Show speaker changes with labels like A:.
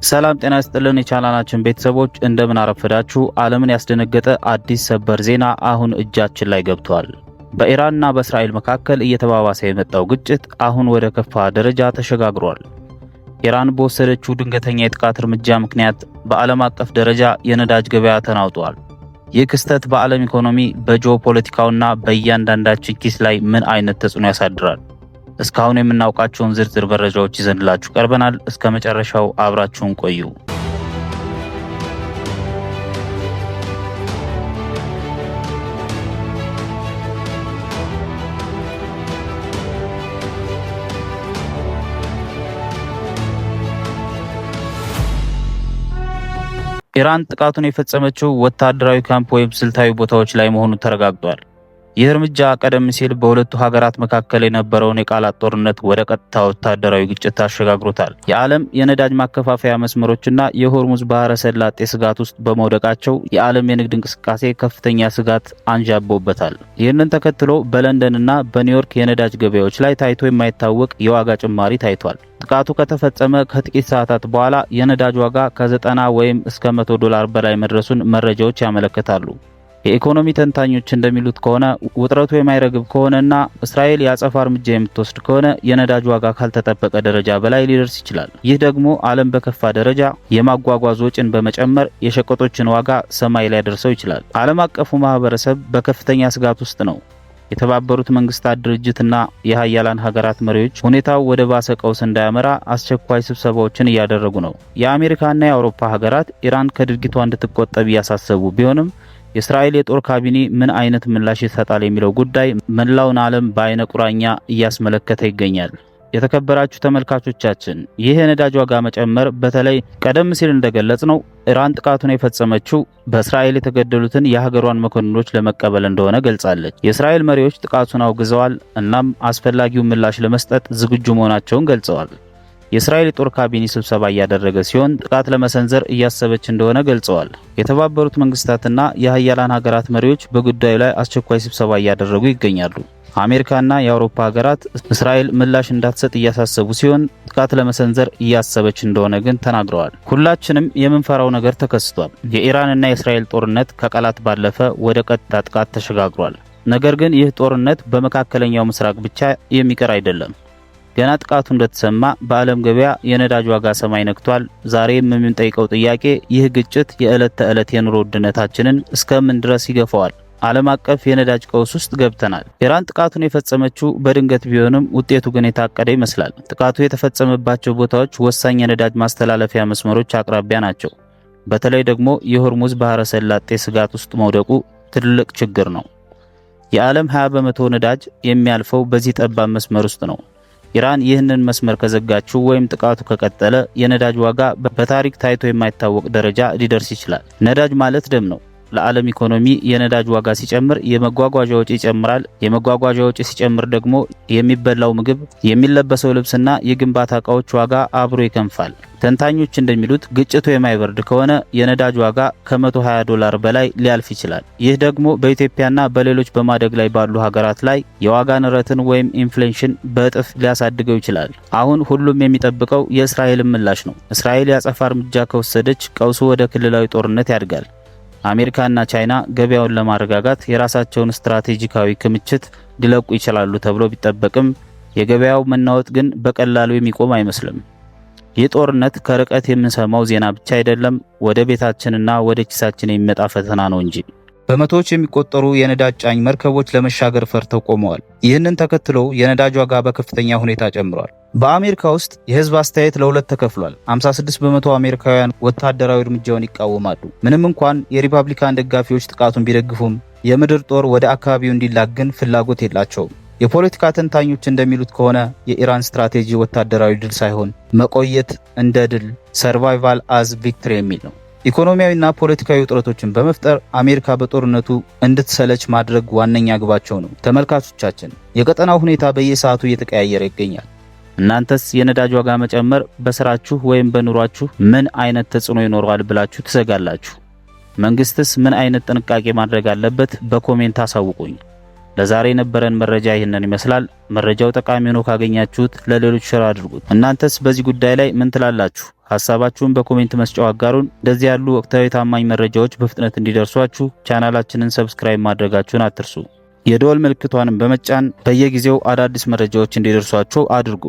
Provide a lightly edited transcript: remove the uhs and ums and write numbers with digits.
A: ሰላም ጤና ይስጥልን የቻናላችን ቤተሰቦች እንደምን አረፈዳችሁ። ዓለምን ያስደነገጠ አዲስ ሰበር ዜና አሁን እጃችን ላይ ገብቷል። በኢራንና በእስራኤል መካከል እየተባባሰ የመጣው ግጭት አሁን ወደ ከፋ ደረጃ ተሸጋግሯል። ኢራን በወሰደችው ድንገተኛ የጥቃት እርምጃ ምክንያት በዓለም አቀፍ ደረጃ የነዳጅ ገበያ ተናውጧል። ይህ ክስተት በዓለም ኢኮኖሚ በጂኦፖለቲካውና በእያንዳንዳችን ኪስ ላይ ምን አይነት ተጽዕኖ ያሳድራል? እስካሁን የምናውቃቸውን ዝርዝር መረጃዎች ይዘንላችሁ ቀርበናል። እስከ መጨረሻው አብራችሁን ቆዩ። ኢራን ጥቃቱን የፈጸመችው ወታደራዊ ካምፕ ወይም ስልታዊ ቦታዎች ላይ መሆኑ ተረጋግጧል። ይህ እርምጃ ቀደም ሲል በሁለቱ ሀገራት መካከል የነበረውን የቃላት ጦርነት ወደ ቀጥታ ወታደራዊ ግጭት አሸጋግሮታል። የዓለም የነዳጅ ማከፋፈያ መስመሮችና የሆርሙዝ ባህረ ሰላጤ ስጋት ውስጥ በመውደቃቸው የዓለም የንግድ እንቅስቃሴ ከፍተኛ ስጋት አንዣቦበታል። ይህንን ተከትሎ በለንደንና በኒውዮርክ የነዳጅ ገበያዎች ላይ ታይቶ የማይታወቅ የዋጋ ጭማሪ ታይቷል። ጥቃቱ ከተፈጸመ ከጥቂት ሰዓታት በኋላ የነዳጅ ዋጋ ከ90 ወይም እስከ $100 በላይ መድረሱን መረጃዎች ያመለክታሉ። የኢኮኖሚ ተንታኞች እንደሚሉት ከሆነ ውጥረቱ የማይረግብ ከሆነና እስራኤል የአጸፋ እርምጃ የምትወስድ ከሆነ የነዳጅ ዋጋ ካልተጠበቀ ደረጃ በላይ ሊደርስ ይችላል። ይህ ደግሞ ዓለም በከፋ ደረጃ የማጓጓዝ ወጪን በመጨመር የሸቀጦችን ዋጋ ሰማይ ላይ ያደርሰው ይችላል። ዓለም አቀፉ ማህበረሰብ በከፍተኛ ስጋት ውስጥ ነው። የተባበሩት መንግስታት ድርጅትና የሀያላን ሀገራት መሪዎች ሁኔታው ወደ ባሰ ቀውስ እንዳያመራ አስቸኳይ ስብሰባዎችን እያደረጉ ነው። የአሜሪካና የአውሮፓ ሀገራት ኢራን ከድርጊቷ እንድትቆጠብ እያሳሰቡ ቢሆንም የእስራኤል የጦር ካቢኔ ምን አይነት ምላሽ ይሰጣል የሚለው ጉዳይ መላውን ዓለም በአይነ ቁራኛ እያስመለከተ ይገኛል። የተከበራችሁ ተመልካቾቻችን፣ ይህ የነዳጅ ዋጋ መጨመር በተለይ ቀደም ሲል እንደገለጽነው ኢራን ጥቃቱን የፈጸመችው በእስራኤል የተገደሉትን የሀገሯን መኮንኖች ለመቀበል እንደሆነ ገልጻለች። የእስራኤል መሪዎች ጥቃቱን አውግዘዋል። እናም አስፈላጊውን ምላሽ ለመስጠት ዝግጁ መሆናቸውን ገልጸዋል። የእስራኤል የጦር ካቢኔ ስብሰባ እያደረገ ሲሆን ጥቃት ለመሰንዘር እያሰበች እንደሆነ ገልጸዋል። የተባበሩት መንግስታትና የሀያላን ሀገራት መሪዎች በጉዳዩ ላይ አስቸኳይ ስብሰባ እያደረጉ ይገኛሉ። አሜሪካና የአውሮፓ ሀገራት እስራኤል ምላሽ እንዳትሰጥ እያሳሰቡ ሲሆን ጥቃት ለመሰንዘር እያሰበች እንደሆነ ግን ተናግረዋል። ሁላችንም የምንፈራው ነገር ተከስቷል። የኢራንና የእስራኤል ጦርነት ከቃላት ባለፈ ወደ ቀጥታ ጥቃት ተሸጋግሯል። ነገር ግን ይህ ጦርነት በመካከለኛው ምስራቅ ብቻ የሚቀር አይደለም። ገና ጥቃቱ እንደተሰማ በዓለም ገበያ የነዳጅ ዋጋ ሰማይ ነክቷል። ዛሬም የምንጠይቀው ጥያቄ ይህ ግጭት የዕለት ተዕለት የኑሮ ውድነታችንን እስከምን ድረስ ይገፋዋል? ዓለም አቀፍ የነዳጅ ቀውስ ውስጥ ገብተናል። ኢራን ጥቃቱን የፈጸመችው በድንገት ቢሆንም ውጤቱ ግን የታቀደ ይመስላል። ጥቃቱ የተፈጸመባቸው ቦታዎች ወሳኝ የነዳጅ ማስተላለፊያ መስመሮች አቅራቢያ ናቸው። በተለይ ደግሞ የሆርሙዝ ባህረ ሰላጤ ስጋት ውስጥ መውደቁ ትልቅ ችግር ነው። የዓለም 20% ነዳጅ የሚያልፈው በዚህ ጠባብ መስመር ውስጥ ነው። ኢራን ይህንን መስመር ከዘጋችው ወይም ጥቃቱ ከቀጠለ የነዳጅ ዋጋ በታሪክ ታይቶ የማይታወቅ ደረጃ ሊደርስ ይችላል። ነዳጅ ማለት ደም ነው። ለዓለም ኢኮኖሚ የነዳጅ ዋጋ ሲጨምር የመጓጓዣ ወጪ ይጨምራል። የመጓጓዣ ወጪ ሲጨምር ደግሞ የሚበላው ምግብ፣ የሚለበሰው ልብስና የግንባታ ዕቃዎች ዋጋ አብሮ ይከንፋል። ተንታኞች እንደሚሉት ግጭቱ የማይበርድ ከሆነ የነዳጅ ዋጋ ከ$120 በላይ ሊያልፍ ይችላል። ይህ ደግሞ በኢትዮጵያና በሌሎች በማደግ ላይ ባሉ ሀገራት ላይ የዋጋ ንረትን ወይም ኢንፍሌሽን በእጥፍ ሊያሳድገው ይችላል። አሁን ሁሉም የሚጠብቀው የእስራኤልን ምላሽ ነው። እስራኤል የአጸፋ እርምጃ ከወሰደች ቀውሱ ወደ ክልላዊ ጦርነት ያድጋል። አሜሪካና ቻይና ገበያውን ለማረጋጋት የራሳቸውን ስትራቴጂካዊ ክምችት ሊለቁ ይችላሉ ተብሎ ቢጠበቅም የገበያው መናወጥ ግን በቀላሉ የሚቆም አይመስልም። ይህ ጦርነት ከርቀት የምንሰማው ዜና ብቻ አይደለም፣ ወደ ቤታችንና ወደ ኪሳችን የሚመጣ ፈተና ነው እንጂ። በመቶዎች የሚቆጠሩ የነዳጅ ጫኝ መርከቦች ለመሻገር ፈርተው ቆመዋል። ይህንን ተከትሎ የነዳጅ ዋጋ በከፍተኛ ሁኔታ ጨምሯል። በአሜሪካ ውስጥ የህዝብ አስተያየት ለሁለት ተከፍሏል። 56% አሜሪካውያን ወታደራዊ እርምጃውን ይቃወማሉ። ምንም እንኳን የሪፐብሊካን ደጋፊዎች ጥቃቱን ቢደግፉም የምድር ጦር ወደ አካባቢው እንዲላክ ግን ፍላጎት የላቸውም። የፖለቲካ ተንታኞች እንደሚሉት ከሆነ የኢራን ስትራቴጂ ወታደራዊ ድል ሳይሆን መቆየት እንደ ድል፣ ሰርቫይቫል አዝ ቪክትሪ የሚል ነው። ኢኮኖሚያዊና ፖለቲካዊ ውጥረቶችን በመፍጠር አሜሪካ በጦርነቱ እንድትሰለች ማድረግ ዋነኛ ግባቸው ነው። ተመልካቾቻችን፣ የቀጠናው ሁኔታ በየሰዓቱ እየተቀያየረ ይገኛል። እናንተስ የነዳጅ ዋጋ መጨመር በስራችሁ ወይም በኑሯችሁ ምን አይነት ተጽዕኖ ይኖረዋል ብላችሁ ትሰጋላችሁ? መንግስትስ ምን አይነት ጥንቃቄ ማድረግ አለበት? በኮሜንት አሳውቁኝ። ለዛሬ የነበረን መረጃ ይህንን ይመስላል። መረጃው ጠቃሚ ሆኖ ካገኛችሁት ለሌሎች ሼር አድርጉት። እናንተስ በዚህ ጉዳይ ላይ ምን ትላላችሁ? ሐሳባችሁን በኮሜንት መስጫው አጋሩን። እንደዚህ ያሉ ወቅታዊ ታማኝ መረጃዎች በፍጥነት እንዲደርሷችሁ ቻናላችንን ሰብስክራይብ ማድረጋችሁን አትርሱ። የደወል ምልክቷንም በመጫን በየጊዜው አዳዲስ መረጃዎች እንዲደርሷችሁ አድርጉ።